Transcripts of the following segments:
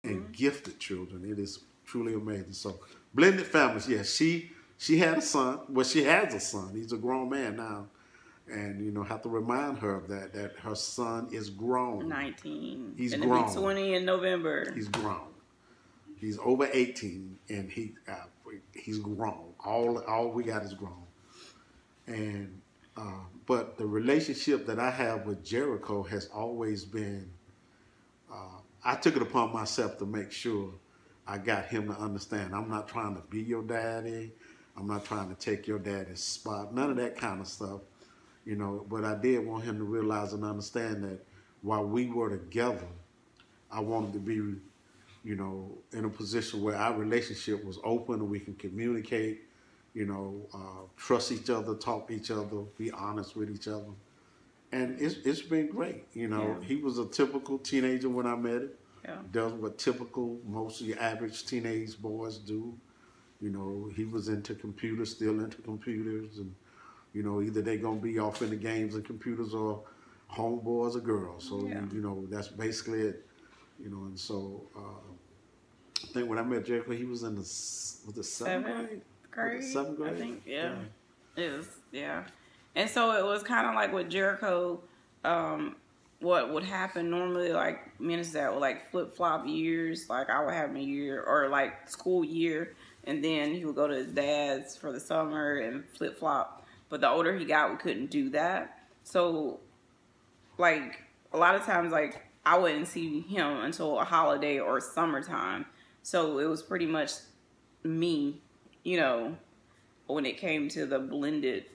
and gifted children. It is truly amazing. So blended families, yes. She had a son. Well, she has a son. He's a grown man now. And, you know, have to remind her of that her son is grown. 19. He's grown. Gonna be 20 in November. He's grown. He's over 18, and he's grown. All we got is grown. And but the relationship that I have with Jericho has always been, I took it upon myself to make sure I got him to understand. I'm not trying to be your daddy. I'm not trying to take your daddy's spot. None of that kind of stuff. You know, but I did want him to realize and understand that while we were together, I wanted to be, you know, in a position where our relationship was open and we can communicate, you know, trust each other, talk to each other, be honest with each other. And it's been great. You know, he was a typical teenager when I met him. Yeah. Does what typical, most of your average teenage boys do. You know, he was into computers, still into computers, and you know, either they're going to be off in the games and computers or homeboys or girls. So, you know, that's basically it. You know, and so I think when I met Jericho, he was in the, was it seventh grade? Seventh grade? I think, yeah. It was, yeah. And so it was kind of like with Jericho, what would happen normally, like ministers that would like flip-flop years, like I would have him a year, or like school year, and then he would go to his dad's for the summer and flip-flop. But the older he got, we couldn't do that. So, like, a lot of times, like, I wouldn't see him until a holiday or summertime. So, it was pretty much me, you know, when it came to the blended,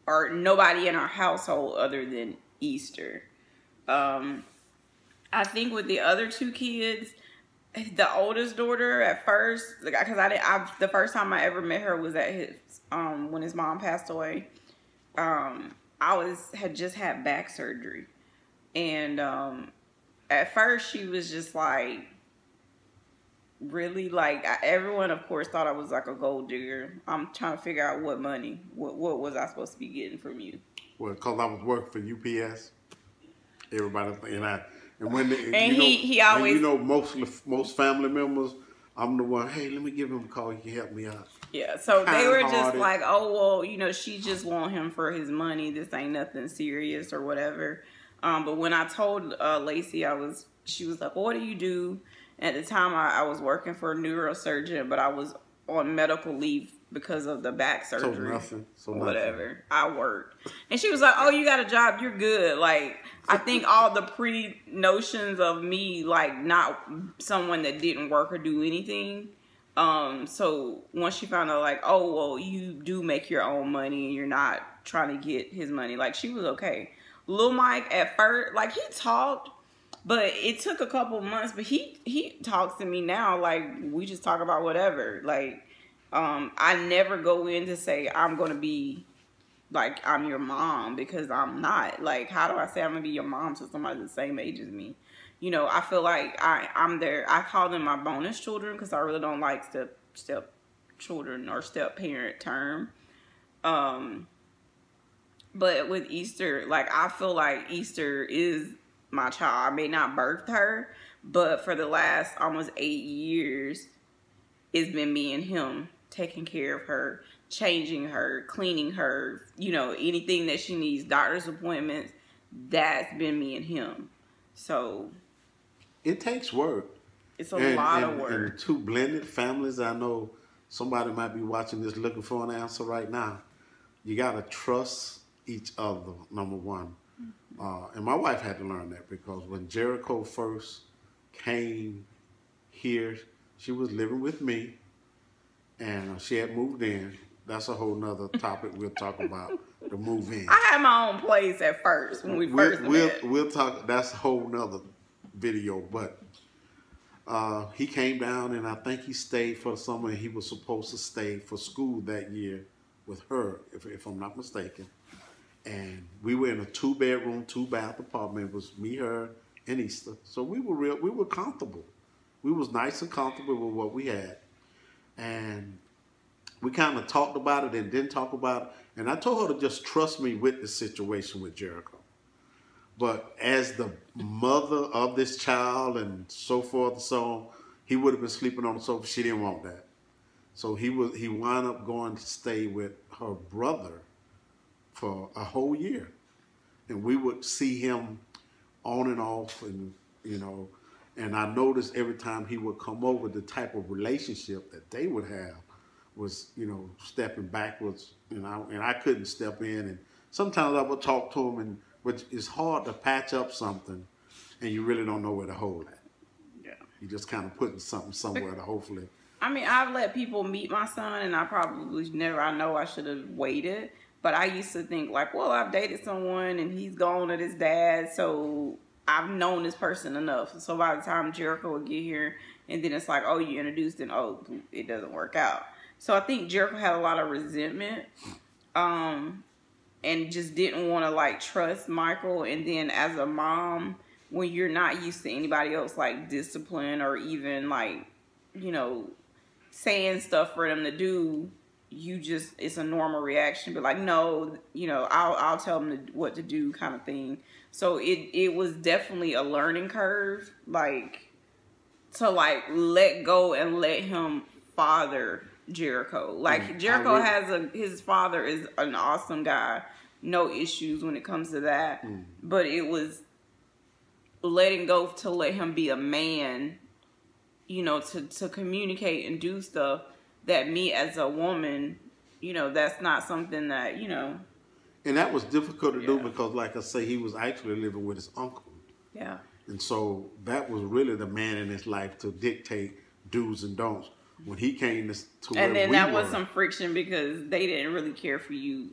or nobody in our household other than Easter. I think with the other two kids, the oldest daughter at first, because the first time I ever met her was at his when his mom passed away. I had just had back surgery, and at first she was just like, really, like everyone of course thought I was like a gold digger. I'm trying to figure out what money, what was I supposed to be getting from you? Well, because I was working for UPS. Everybody and when they, and he always, you know, most family members, I'm the one, hey, let me give him a call, he can help me out. Yeah, so they were just like, oh, well, you know, she just want him for his money. This ain't nothing serious or whatever. But when I told Lacey, she was like, well, what do you do? At the time, I was working for a neurosurgeon, but I was on medical leave because of the back surgery. So whatever. I worked. And she was like, oh, you got a job, you're good. Like, I think all the pre-notions of me, like, not someone that didn't work or do anything. So once she found out, like, oh, well, you do make your own money and you're not trying to get his money, like, she was okay. Lil Mike, at first, like, he talked, but it took a couple months, but he talks to me now, like, we just talk about whatever. Like, I never go in to say I'm going to be, like, I'm your mom, because I'm not. Like, how do I say I'm going to be your mom to somebody the same age as me? You know, I feel like I'm I call them my bonus children, because I really don't like step children or step parent term. But with Easter, like, I feel like Easter is my child. I may not birth her, but for the last almost 8 years, it's been me and him taking care of her, changing her, cleaning her, you know, anything that she needs, doctor's appointments, that's been me and him. So it takes work. It's a lot of work. And two blended families, I know somebody might be watching this looking for an answer right now. You got to trust each other, number one. And my wife had to learn that, because when Jericho first came here, she was living with me, and she had moved in. That's a whole nother topic we'll talk about, the move in. I had my own place at first when we first met. We'll talk, that's a whole nother video, but he came down, and I think he stayed for the summer, and he was supposed to stay for school that year with her, if I'm not mistaken. And we were in a 2-bedroom, 2-bath apartment. It was me, her, and Easter. So we were comfortable. We was nice and comfortable with what we had. And we kind of talked about it and didn't talk about it. And I told her to just trust me with the situation with Jericho. But as the mother of this child and so forth and so on, he would have been sleeping on the sofa. She didn't want that. So he wound up going to stay with her brother for a whole year. And we would see him on and off, and and I noticed every time he would come over, the type of relationship that they would have was, stepping backwards, and I couldn't step in. And sometimes I would talk to him, but it's hard to patch up something, and you really don't know where to hold at. Yeah. You're just kind of putting something somewhere to hopefully. I mean, I've let people meet my son, and I probably never, I know I should have waited. But I used to think like, well, I've dated someone, and he's gone with his dad, so I've known this person enough. So by the time Jericho would get here, and then it's like, oh, you introduced, and oh, it doesn't work out. So I think Jericho had a lot of resentment, and just didn't want to like trust Michael. And then as a mom, when you're not used to anybody else like discipline or even like, saying stuff for them to do, it's a normal reaction. But like, no, I'll tell them what to do, kind of thing. So it was definitely a learning curve, like to like let go and let him father Jericho. Like Jericho his father is an awesome guy, no issues when it comes to that. But it was letting go to let him be a man, to communicate and do stuff that me as a woman, that's not something that, And that was difficult to do because, like I say, he was actually living with his uncle. Yeah. And so that was really the man in his life to dictate do's and don'ts. When he came to where and then we that were, was some friction because they didn't really care for you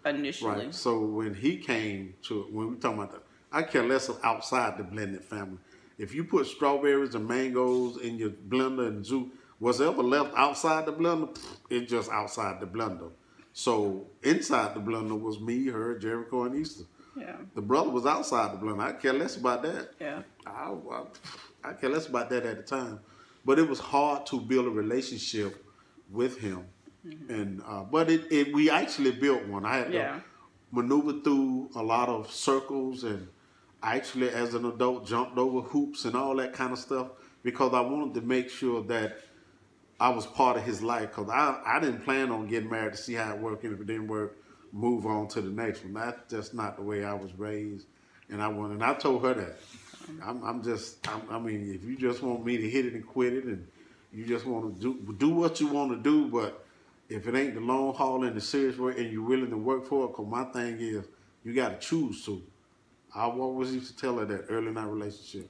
initially. Right. So when he came to, when we're talking about I care less of outside the blended family. If you put strawberries and mangoes in your blender and what's ever left outside the blender, it's just outside the blender. So inside the blender was me, her, Jericho, and Easter. Yeah. The brother was outside the blender. I care less about that. Yeah. I care less about that at the time. But it was hard to build a relationship with him. And but we actually built one. I had to maneuver through a lot of circles, and I actually, as an adult, jumped over hoops and all that kind of stuff because I wanted to make sure that I was part of his life, because I didn't plan on getting married to see how it worked, and if it didn't work, move on to the next one. That's just not the way I was raised, and I told her that. I mean, if you just want me to hit it and quit it, and you just want to do what you want to do, but if it ain't the long haul and the serious work, and you're willing to work for it, because my thing is, you got to choose to. I always used to tell her that early in our relationship.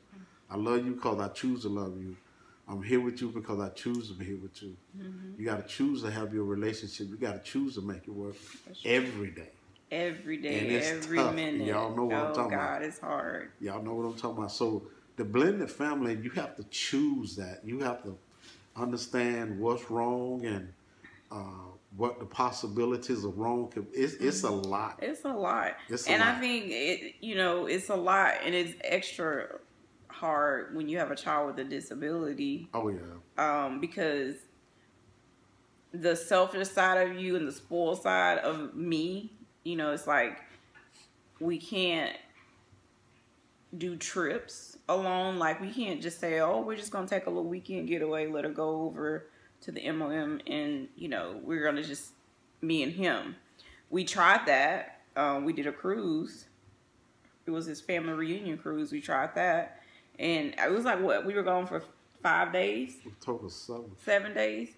I love you because I choose to love you. I'm here with you because I choose to be here with you. You got to choose to have your relationship. You got to choose to make it work every day. Every day, and it's every tough. minute. Y'all know what I'm talking about. Oh, God, it's hard. Y'all know what I'm talking about. So the blended family, you have to choose that. You have to understand what's wrong and what the possibilities of wrong could. It's a lot. It's a lot. It's a lot. I think it's a lot, and it's extra hard when you have a child with a disability. Oh yeah. Because the selfish side of you and the spoiled side of me, it's like we can't do trips alone. Like we can't just say, oh, we're just gonna take a little weekend getaway, let her go over to the MOM, and we're gonna just me and him. We tried that. We did a cruise. It was his family reunion cruise. We tried that. And it was like, what? We were gone for 5 days? Total 7. 7 days?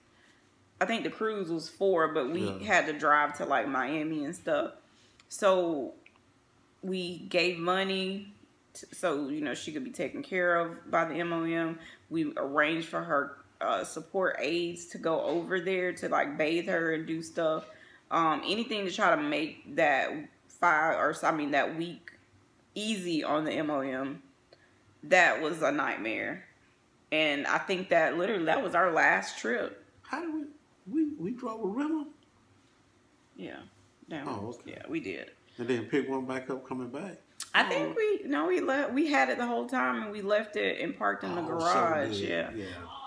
I think the cruise was 4, but we had to drive to like Miami and stuff. So we gave money so, she could be taken care of by the MOM. We arranged for her support aides to go over there to like bathe her and do stuff. Anything to try to make that that week easy on the MOM. That was a nightmare. And I think that literally that was our last trip. How did we drove a rental? Yeah. Down. Oh, okay. Yeah, we did. And then pick one back up coming back? I think we had it the whole time, and we left it and parked in the garage. Yeah.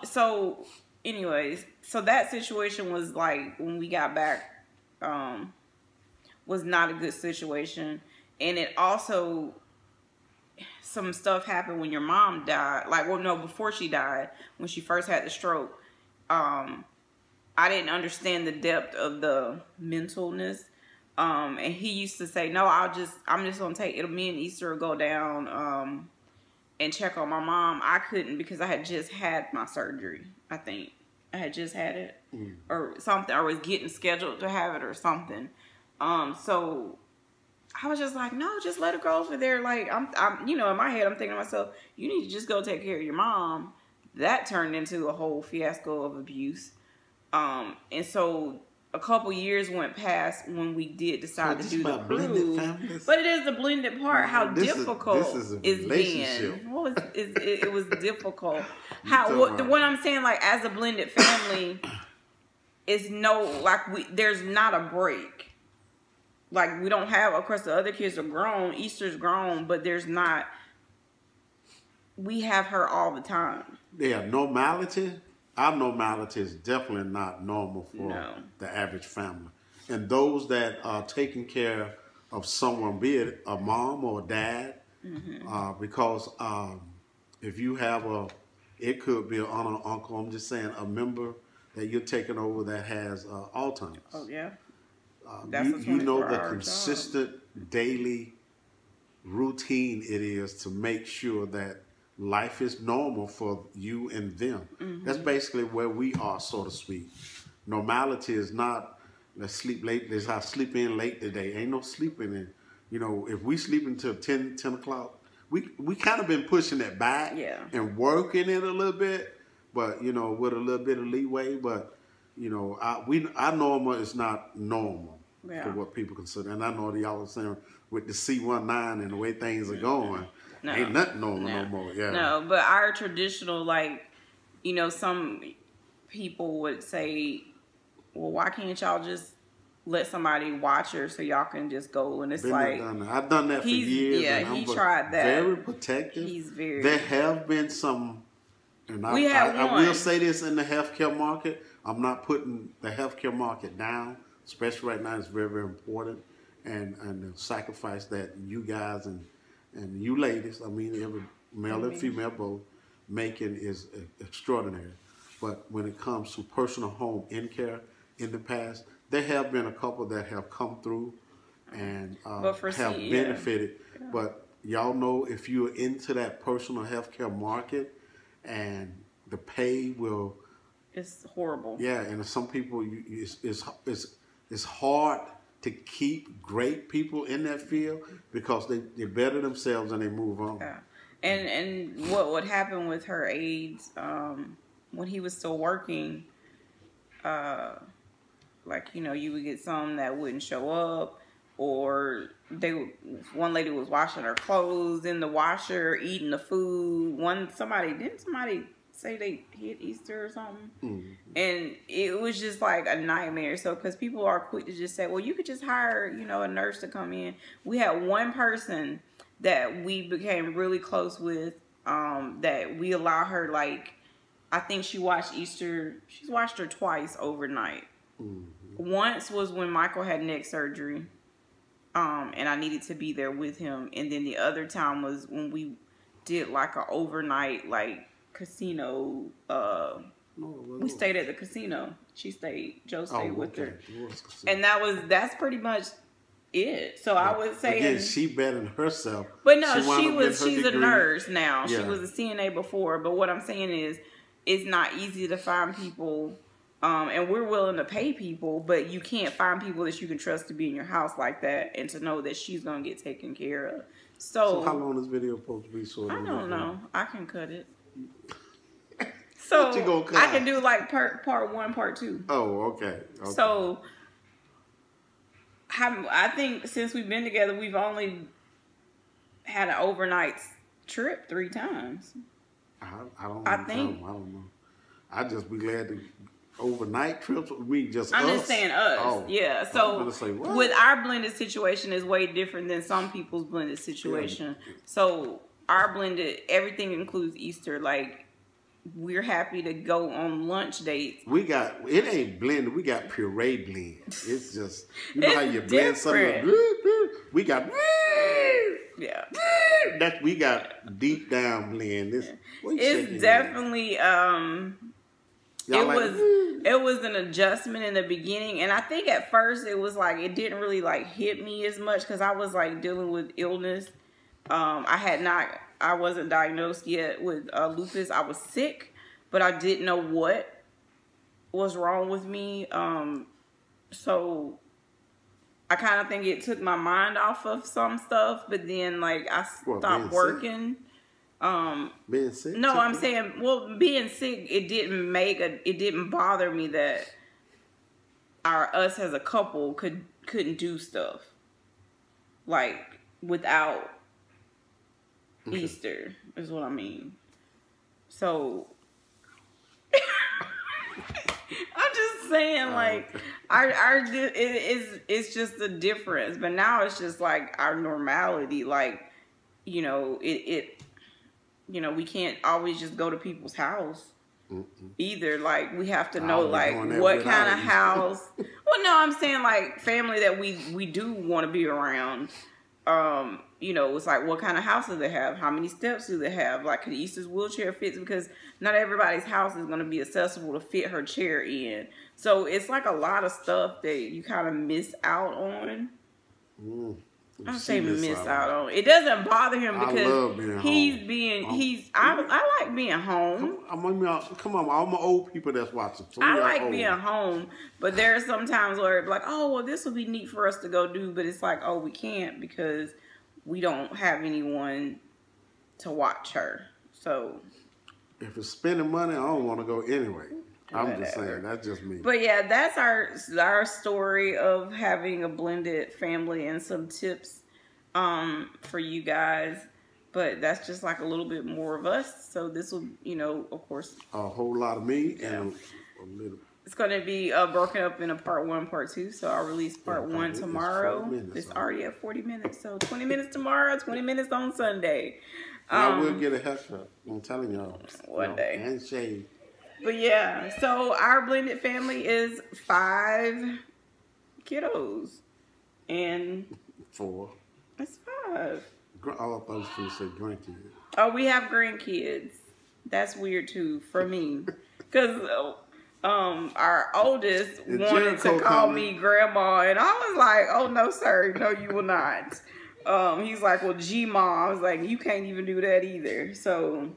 So anyways, so that situation was like when we got back was not a good situation. And it also some stuff happened when your mom died. Like, well, no, before she died, when she first had the stroke. I didn't understand the depth of the mentalness. And he used to say, no, I'm just going to take, me and Easter will go down and check on my mom. I couldn't because I had just had my surgery, I think. I had just had it or something, or was getting scheduled to have it or something. So I was just like, no, just let her go over there. Like, I'm, you know, in my head, I'm thinking to myself, you need to just go take care of your mom. That turned into a whole fiasco of abuse. And so a couple years went past when we did decide to do the cruise. But it is the blended part. How difficult it's been. It was difficult. What I'm saying, like, as a blended family, it's there's not a break. Like, we don't have, of course, the other kids are grown. Easter's grown, but there's not. We have her all the time. Yeah, normality. Our normality is definitely not normal for the average family. And those that are taking care of someone, be it a mom or a dad, because if you have it could be an aunt or uncle, I'm just saying, a member that you're taking over that has Alzheimer's. Oh, yeah. You know the consistent daily routine it is to make sure that life is normal for you and them. That's basically where we are, so to speak. Normality is not, let's sleep late, let's sleep in late today. Ain't no sleeping in. You know, if we sleep until 10 o'clock, we kind of been pushing it back and working it a little bit, but, you know, with a little bit of leeway. But, you know, our normal is not normal for what people consider. And I know y'all are saying with the C19 and the way things are going, ain't nothing normal no more. No, but our traditional, like, you know, some people would say, well, why can't y'all just let somebody watch her so y'all can just go? And it's I've done that for years. Yeah, and he tried that. Very protective. There have been some, and I will say this in the healthcare market. I'm not putting the healthcare market down, especially right now. It's very, very important, and the sacrifice that you guys and you ladies, I mean, every male and female both, making is extraordinary. But when it comes to personal home in care in the past, there have been a couple that have come through and have benefited. Yeah. But y'all know, if you're into that personal health care market, and the pay will... It's horrible. Yeah, and some people, it's hard to keep great people in that field because they better themselves and they move on. Yeah. And what would happen with her aides, when he was still working, like, you know, you would get some that wouldn't show up, or one lady was washing her clothes in the washer, eating the food. Didn't somebody say they hit Easter or something? And it was just like a nightmare. So, because people are quick to just say, well, you could just hire, you know, a nurse to come in. We had one person that we became really close with, that we allow her, like, I think she watched Easter. She's watched her twice overnight. Once was when Michael had neck surgery, and I needed to be there with him. And then the other time was when we did like an overnight, like, casino. We stayed at the casino. Joe stayed with her. And that's pretty much it. So I would say, again, she betting herself. But no, she's a nurse now. Yeah. She was a CNA before. But what I'm saying is, it's not easy to find people, and we're willing to pay people, but you can't find people that you can trust to be in your house like that and to know that she's gonna get taken care of. So how long is this video supposed to be? I don't know. I can cut it. So I can do like part 1, part 2. Oh, okay. So I think since we've been together, we've only had an overnight trip 3 times. I don't know. I'd just be glad to overnight trips with me, just I'm us. just saying us. Oh, yeah. So with our blended situation is way different than some people's blended situation. Yeah. So our blended, everything includes Easter. Like, we're happy to go on lunch dates. It ain't blended. We got puree blend. It's just, you know how you blend something. We got, that we got deep down blend. It's definitely it was an adjustment in the beginning, and I think at first it was like it didn't really like hit me as much because I was like dealing with illness. I wasn't diagnosed yet with lupus. I was sick, but I didn't know what was wrong with me. So I kind of think it took my mind off of some stuff, but then like I stopped working. Being sick? No, I'm saying, well, being sick, it didn't bother me that us as a couple couldn't do stuff like without Easter is what I mean. So I'm just saying, like, it's just a difference. But now it's just like our normality. Like, you know, you know, we can't always just go to people's house either. Like, we have to know, like, what kind of house. Well, no, I'm saying, like, family that we do want to be around. You know, it's like, what kind of house do they have? How many steps do they have? Like, could Easter's wheelchair fit? Because not everybody's house is going to be accessible to fit her chair in. So it's like a lot of stuff that you kind of miss out on. I say miss out on. It doesn't bother him because I like being home. Come on, all my old people that's watching. I like being home, but there are some times where it's like, oh, well, this would be neat for us to go do, but it's like, oh, we can't because we don't have anyone to watch her. So if it's spending money, I don't want to go anyway. I'm just saying, that's just me. But yeah, that's our story of having a blended family and some tips for you guys. But that's just like a little bit more of us. So this will, you know, of course, a whole lot of me and a little. It's going to be broken up in a part 1, part 2. So I'll release part 1 tomorrow. It's already at 40 minutes. So 20 minutes tomorrow, 20 minutes on Sunday. I will get a haircut. I'm telling y'all. One day. And shave. But yeah, so our blended family is 5 kiddos. And 4. It's 5. All of those two say grandkids. Oh, we have grandkids. That's weird too for me. Because our oldest wanted to call me grandma. And I was like, oh, no, sir. No, you will not. He's like, well, G-Ma. I was like, you can't even do that either. So,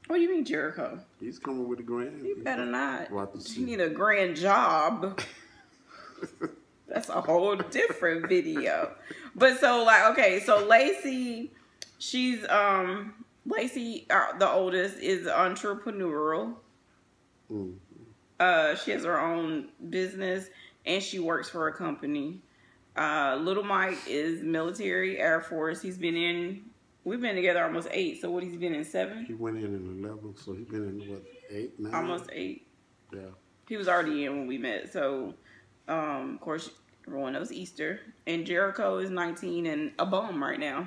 what do you mean, Jericho? He's coming with a grand. You better not. You need a grand job. That's a whole different video. But so, like, okay, so 𝗟cie, she's, 𝗟cie, the oldest, is entrepreneurial. She has her own business, and she works for a company. Little Mike is military, Air Force. We've been together almost 8, so what, he's been in 7? He went in 11, so he's been in, what, 8, 9? Almost 8. Yeah. He was already in when we met, so, of course, everyone knows Easter. And Jericho is 19 and a bum right now.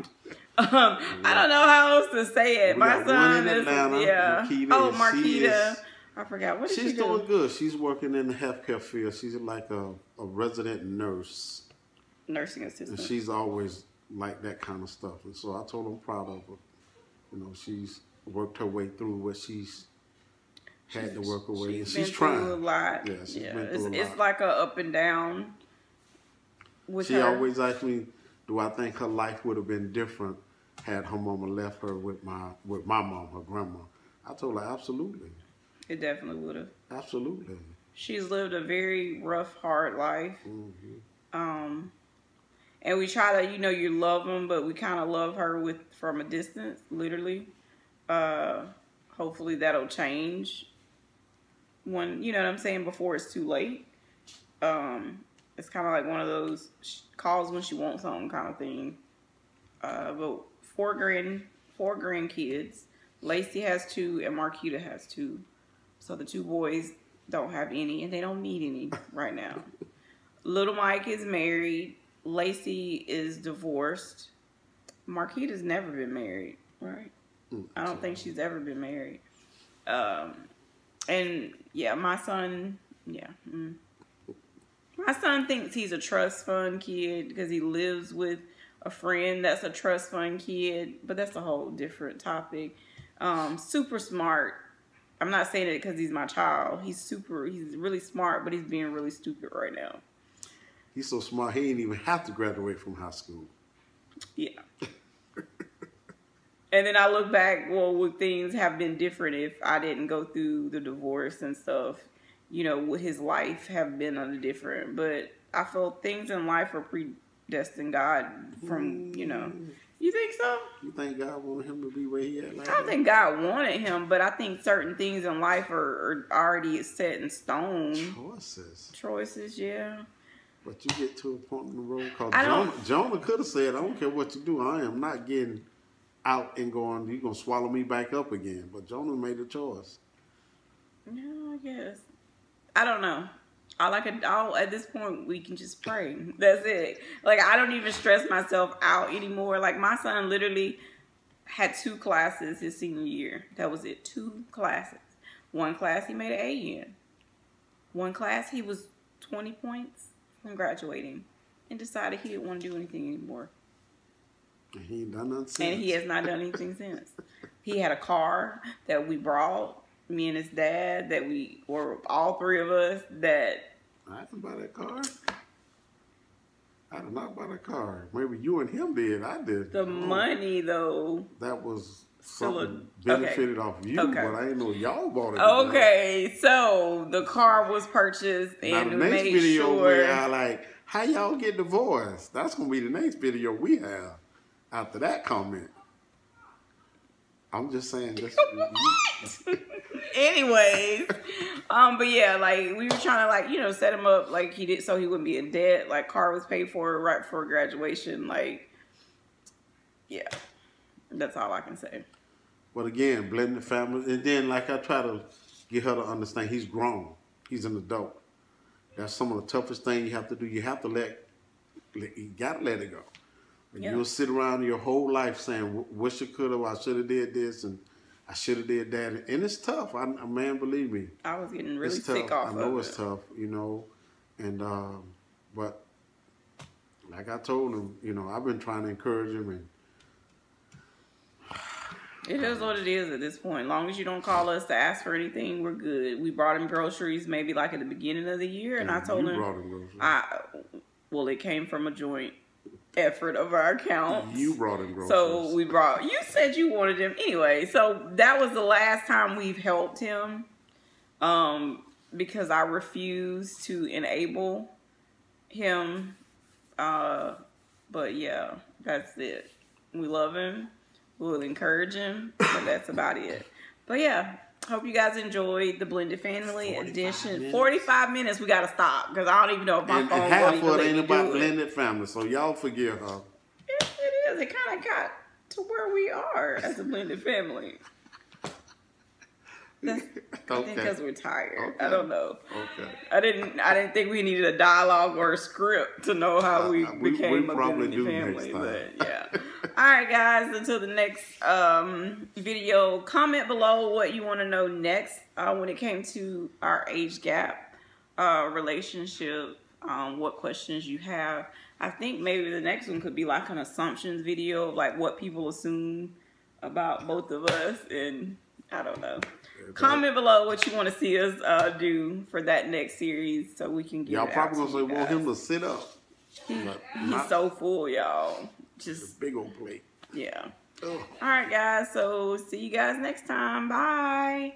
I don't know how else to say it. My son is, yeah. 𝗥𝐸𝗶𝗶. I forgot. What does she do? She's doing good. She's working in the healthcare field. She's like a resident nurse. Nursing assistant. And she's always like that kind of stuff. And so I told her I'm proud of her. You know, she's worked her way through what she's had to work her way. And she's trying. Through a lot. Yeah, she's been through a lot. It's like a up and down with her. She always asked me, do I think her life would have been different had her mama left her with my mom, her grandma? I told her, absolutely. It definitely would have. Absolutely. She's lived a very rough, hard life. And we try to, you know, you love them, but we kind of love her from a distance, literally. Hopefully that'll change when, you know what I'm saying, before it's too late. It's kind of like one of those calls when she wants something kind of thing. But 4 grandkids. 𝗟cie has 2 and 𝗥𝐸𝗶 has 2. So the 2 boys don't have any, and they don't need any right now. Little Mike is married. 𝗟cie is divorced. 𝗥𝐸𝗶's never been married, right? I don't think she's ever been married. And yeah, my son, my son thinks he's a trust fund kid because he lives with a friend that's a trust fund kid, but that's a whole different topic. Super smart. I'm not saying it because he's my child. He's really smart, but he's being really stupid right now. He's so smart, he didn't even have to graduate from high school. Yeah. And then I look back, well, would things have been different if I didn't go through the divorce and stuff? You know, would his life have been different? But I feel things in life are predestined God from, you know. You think so? You think God wanted him to be where he at? Like I don't think God wanted him, but I think certain things in life are already set in stone. Choices, yeah. But you get to a point in the road because Jonah could have said, I don't care what you do, I am not getting out and going, you're going to swallow me back up again. But Jonah made a choice. Yeah, I guess. I don't know. At this point, we can just pray. That's it. Like, I don't even stress myself out anymore. Like, my son literally had 2 classes his senior year. That was it. 2 classes. One class he made an A in. One class he was 20 points from graduating and decided he didn't want to do anything anymore. And he ain't done nothing since. And he has not done anything since. He had a car that we brought, me and his dad, that we were all 3 of us that... I didn't buy that car. I did not buy that car. Maybe you and him did. I did. The money, though. That was something benefited off of you, but I didn't know y'all bought it. Okay, so the car was purchased, and now, the next video we are like, how y'all get divorced? That's going to be the next video we have after that comment. I'm just saying this. Anyways, but yeah, like we were trying to like, you know, set him up like he did so he wouldn't be in debt. Like car was paid for right before graduation. Like, yeah, that's all I can say. But again, blending the family, and then like I try to get her to understand he's grown, he's an adult. That's some of the toughest things you have to do. You have to you gotta let it go. And you'll sit around your whole life saying, wish I could have, I should have did this, and I should have did that. And it's tough. Man, believe me. I was getting really sick off of it. I know it's tough, you know. And, but like I told him, you know, I've been trying to encourage him. And it is what it is at this point. As long as you don't call us to ask for anything, we're good. We brought him groceries maybe like at the beginning of the year. And I told him, brought him groceries. Well, it came from a joint effort of our account. You brought him groceries. So you said you wanted him anyway. So that was the last time we've helped him, because I refused to enable him. But yeah, that's it. We love him. We'll encourage him, but that's about it. But yeah, hope you guys enjoyed the Blended Family edition. 45 minutes, we got to stop because I don't even know if my phone and half of it ain't about Blended Family, so y'all forgive her. It is. It kind of got to where we are as a Blended Family. I think because we're tired. Okay. I don't know. Okay. I didn't think we needed a dialogue or a script to know how we became a Blended Family. But yeah. All right, guys. Until the next video, comment below what you want to know next when it came to our age gap relationship. What questions you have. I think maybe the next one could be like an assumptions video of like what people assume about both of us, and I don't know. Comment below what you want to see us do for that next series so we can get y'all probably gonna say want him to sit up. He's so full, y'all. Just a big old plate. Yeah. All right, guys. So see you guys next time. Bye.